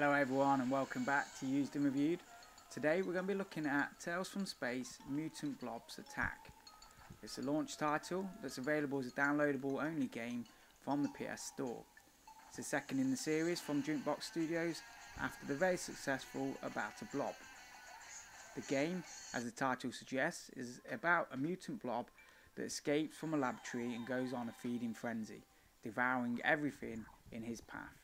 Hello everyone and welcome back to Used and Reviewed. Today we're going to be looking at Tales from Space Mutant Blobs Attack. It's a launch title that's available as a downloadable only game from the PS Store. It's the second in the series from Drinkbox Studios after the very successful About a Blob. The game, as the title suggests, is about a mutant blob that escapes from a laboratory and goes on a feeding frenzy, devouring everything in his path.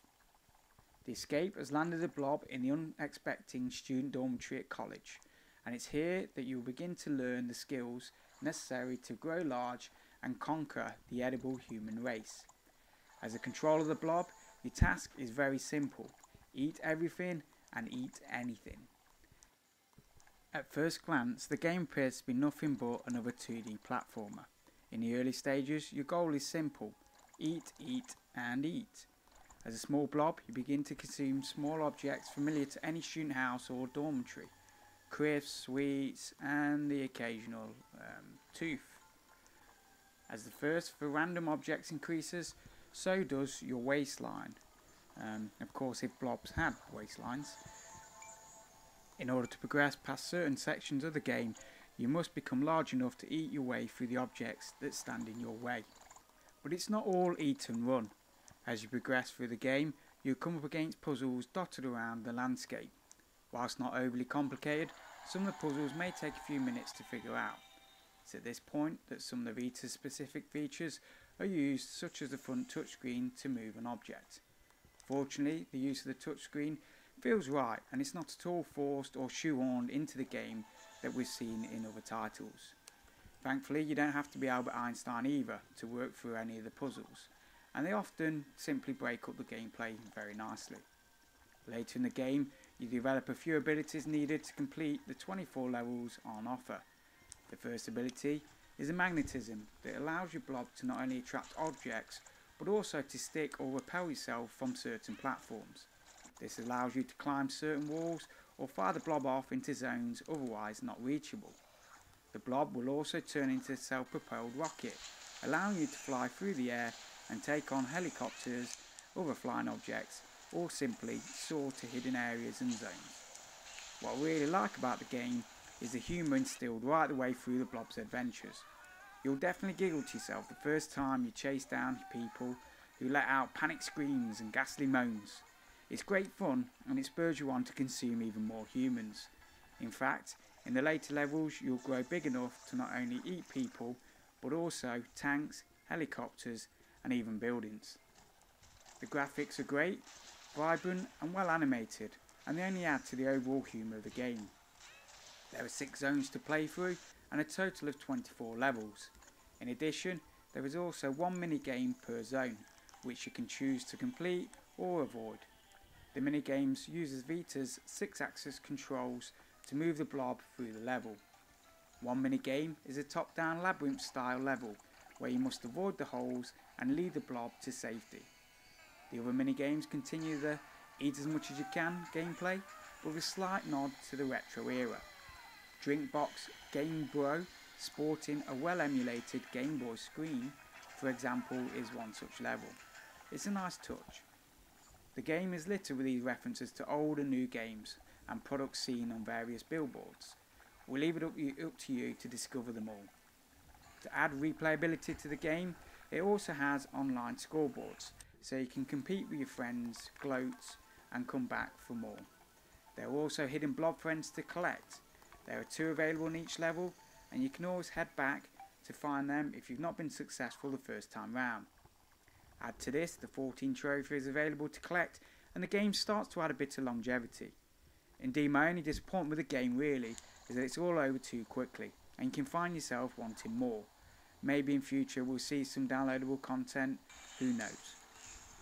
The escape has landed a blob in the unexpected student dormitory at college, and it's here that you will begin to learn the skills necessary to grow large and conquer the edible human race. As a control of the blob, your task is very simple: eat everything and eat anything. At first glance, the game appears to be nothing but another 2D platformer. In the early stages, your goal is simple: eat, eat and eat. As a small blob, you begin to consume small objects familiar to any student house or dormitory: crisps, sweets and the occasional tooth. As the thirst for random objects increases, so does your waistline. Of course, if blobs had waistlines. In order to progress past certain sections of the game, you must become large enough to eat your way through the objects that stand in your way. But it's not all eat and run. As you progress through the game, you'll come up against puzzles dotted around the landscape. Whilst not overly complicated, some of the puzzles may take a few minutes to figure out. It's at this point that some of the Vita specific features are used, such as the front touchscreen to move an object. Fortunately, the use of the touchscreen feels right, and it's not at all forced or shoehorned into the game that we've seen in other titles. Thankfully, you don't have to be Albert Einstein either to work through any of the puzzles, and they often simply break up the gameplay very nicely. Later in the game, you develop a few abilities needed to complete the 24 levels on offer. The first ability is a magnetism that allows your blob to not only attract objects, but also to stick or repel yourself from certain platforms. This allows you to climb certain walls or fire the blob off into zones otherwise not reachable. The blob will also turn into a self-propelled rocket, allowing you to fly through the air and take on helicopters, other flying objects, or simply soar to hidden areas and zones. What I really like about the game is the humour instilled right the way through the blob's adventures. You'll definitely giggle to yourself the first time you chase down people who let out panic screams and ghastly moans. It's great fun, and it spurs you on to consume even more humans. In fact, in the later levels you'll grow big enough to not only eat people, but also tanks, helicopters and even buildings. The graphics are great, vibrant and well animated, and they only add to the overall humour of the game. There are 6 zones to play through and a total of 24 levels. In addition, there is also one minigame per zone, which you can choose to complete or avoid. The minigames uses Vita's 6-axis controls to move the blob through the level. One minigame is a top-down labyrinth style level, where you must avoid the holes and lead the blob to safety. The other minigames continue the eat as much as you can gameplay, with a slight nod to the retro era. Drinkbox Game Bro, sporting a well-emulated Game Boy screen, for example, is one such level. It's a nice touch. The game is littered with these references to old and new games and products seen on various billboards. We'll leave it up to you to discover them all. To add replayability to the game, it also has online scoreboards, so you can compete with your friends, gloat and come back for more. There are also hidden blob friends to collect. There are 2 available in each level, and you can always head back to find them if you've not been successful the first time round. Add to this the 14 trophies available to collect, and the game starts to add a bit of longevity. Indeed, my only disappointment with the game really is that it's all over too quickly, and you can find yourself wanting more. Maybe in future we'll see some downloadable content, who knows.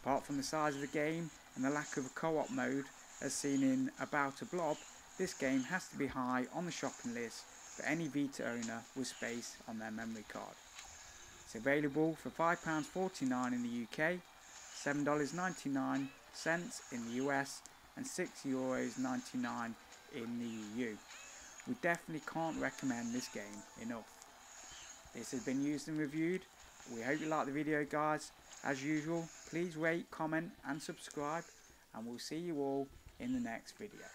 Apart from the size of the game and the lack of a co-op mode as seen in About a Blob, this game has to be high on the shopping list for any Vita owner with space on their memory card. It's available for £5.49 in the UK, $7.99 in the US and €6.99 in the EU. We definitely can't recommend this game enough. This has been Used and Reviewed. We hope you like the video, guys. As usual, please rate, comment and subscribe, and we'll see you all in the next video.